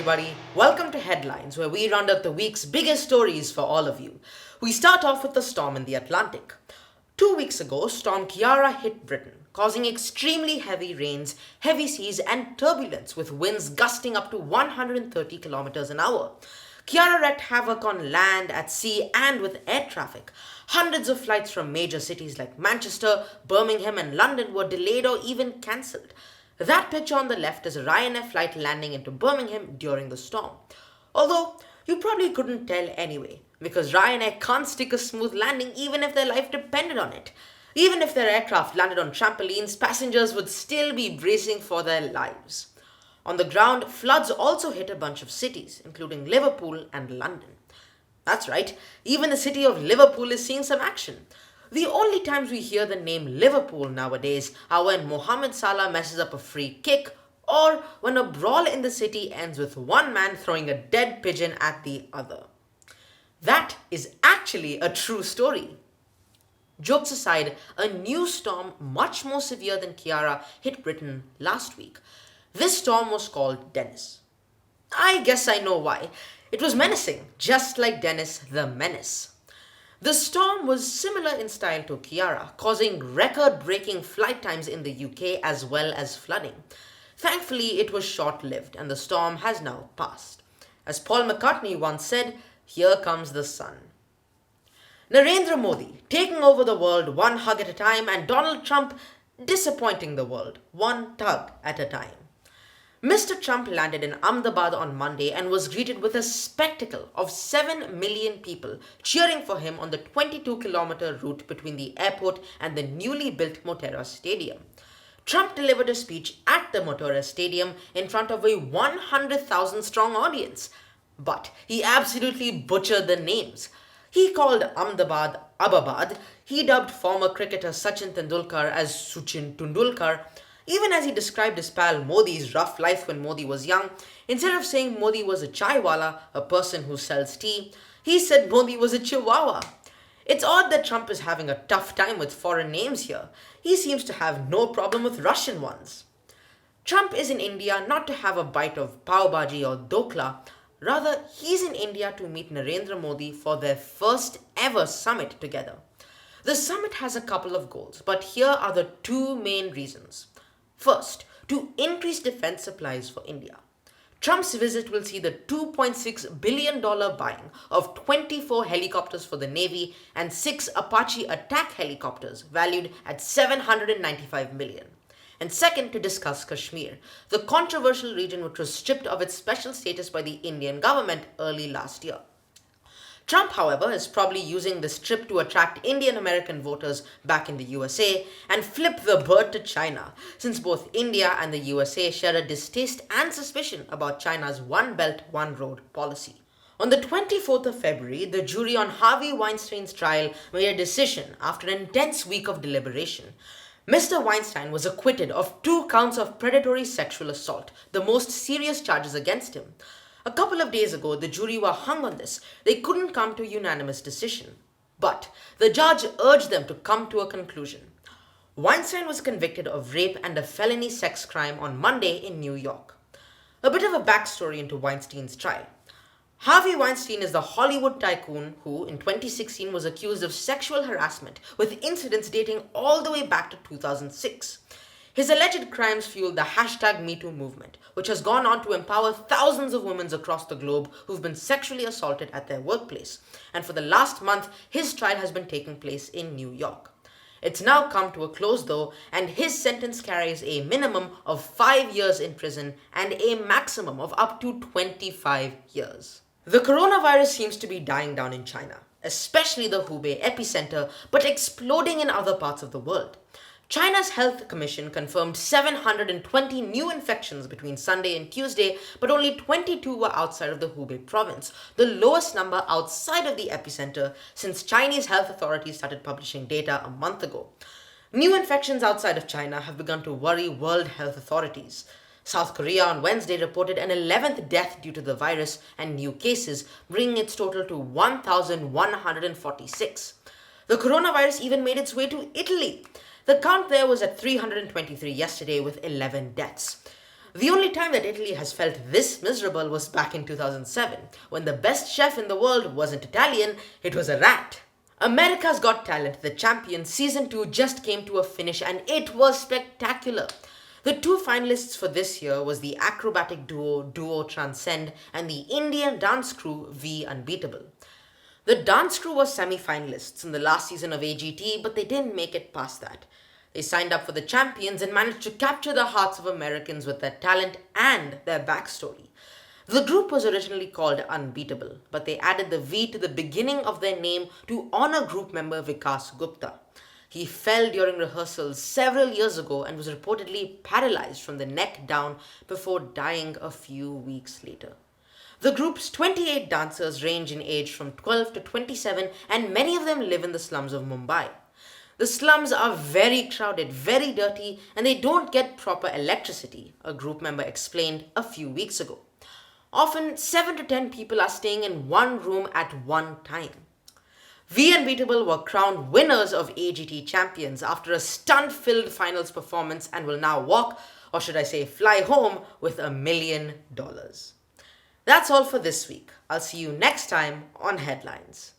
everybody. Welcome to Headlines, where we round up the week's biggest stories for all of you. We start off with the storm in the Atlantic. 2 weeks ago, Storm Ciara hit Britain, causing extremely heavy rains, heavy seas, and turbulence with winds gusting up to 130 kilometers an hour. Ciara wreaked havoc on land, at sea, and with air traffic. Hundreds of flights from major cities like Manchester, Birmingham, and London were delayed or even cancelled. That picture on the left is a Ryanair flight landing into Birmingham during the storm. Although, you probably couldn't tell anyway, because Ryanair can't stick a smooth landing even if their life depended on it. Even if their aircraft landed on trampolines, passengers would still be bracing for their lives. On the ground, floods also hit a bunch of cities, including Liverpool and London. That's right, even the city of Liverpool is seeing some action. The only times we hear the name Liverpool nowadays are when Mohamed Salah messes up a free kick or when a brawl in the city ends with one man throwing a dead pigeon at the other. That is actually a true story. Jokes aside, a new storm much more severe than Ciara hit Britain last week. This storm was called Dennis. I guess I know why. It was menacing, just like Dennis the Menace. The storm was similar in style to Ciara, causing record-breaking flight times in the UK as well as flooding. Thankfully, it was short-lived and the storm has now passed. As Paul McCartney once said, "Here comes the sun." Narendra Modi taking over the world one hug at a time, and Donald Trump disappointing the world one tug at a time. Mr. Trump landed in Ahmedabad on Monday and was greeted with a spectacle of 7 million people cheering for him on the 22-kilometer route between the airport and the newly built Motera Stadium. Trump delivered a speech at the Motera Stadium in front of a 100,000-strong audience. But he absolutely butchered the names. He called Ahmedabad Ababad. He dubbed former cricketer Sachin Tendulkar as Suchin Tundulkar. Even as he described his pal Modi's rough life when Modi was young, instead of saying Modi was a chaiwala, a person who sells tea, he said Modi was a chihuahua. It's odd that Trump is having a tough time with foreign names here. He seems to have no problem with Russian ones. Trump is in India not to have a bite of pav bhaji or dokla. Rather, he's in India to meet Narendra Modi for their first ever summit together. The summit has a couple of goals, but here are the two main reasons. First, to increase defense supplies for India. Trump's visit will see the $2.6 billion buying of 24 helicopters for the Navy and 6 Apache attack helicopters valued at $795 million. And second, to discuss Kashmir, the controversial region which was stripped of its special status by the Indian government early last year. Trump, however, is probably using this trip to attract Indian American voters back in the USA and flip the bird to China, since both India and the USA share a distaste and suspicion about China's One Belt, One Road policy. On the 24th of February, the jury on Harvey Weinstein's trial made a decision after an intense week of deliberation. Mr. Weinstein was acquitted of 2 counts of predatory sexual assault, the most serious charges against him. A couple of days ago, the jury were hung on this. They couldn't come to a unanimous decision. But the judge urged them to come to a conclusion. Weinstein was convicted of rape and a felony sex crime on Monday in New York. A bit of a backstory into Weinstein's trial. Harvey Weinstein is the Hollywood tycoon who, in 2016, was accused of sexual harassment, with incidents dating all the way back to 2006. His alleged crimes fueled the #MeToo movement, which has gone on to empower thousands of women across the globe who've been sexually assaulted at their workplace. And for the last month, his trial has been taking place in New York. It's now come to a close though, and his sentence carries a minimum of 5 years in prison and a maximum of up to 25 years. The coronavirus seems to be dying down in China, especially the Hubei epicenter, but exploding in other parts of the world. China's Health Commission confirmed 720 new infections between Sunday and Tuesday, but only 22 were outside of the Hubei province, the lowest number outside of the epicenter since Chinese health authorities started publishing data a month ago. New infections outside of China have begun to worry world health authorities. South Korea on Wednesday reported an 11th death due to the virus and new cases, bringing its total to 1,146. The coronavirus even made its way to Italy. The count there was at 323 yesterday with 11 deaths. The only time that Italy has felt this miserable was back in 2007, when the best chef in the world wasn't Italian, it was a rat. America's Got Talent, the champion, season 2 just came to a finish and it was spectacular. The two finalists for this year was the acrobatic duo Transcend and the Indian dance crew v-unbeatable. The dance crew was semi-finalists in the last season of AGT, but they didn't make it past that. They signed up for the champions and managed to capture the hearts of Americans with their talent and their backstory. The group was originally called Unbeatable, but they added the V to the beginning of their name to honor group member Vikas Gupta. He fell during rehearsals several years ago and was reportedly paralyzed from the neck down before dying a few weeks later. The group's 28 dancers range in age from 12 to 27, and many of them live in the slums of Mumbai. The slums are very crowded, very dirty, and they don't get proper electricity, a group member explained a few weeks ago. Often, 7 to 10 people are staying in one room at one time. v-unbeatable were crowned winners of AGT champions after a stunt-filled finals performance and will now walk, or should I say fly home, with $1 million. That's all for this week. I'll see you next time on Headlines.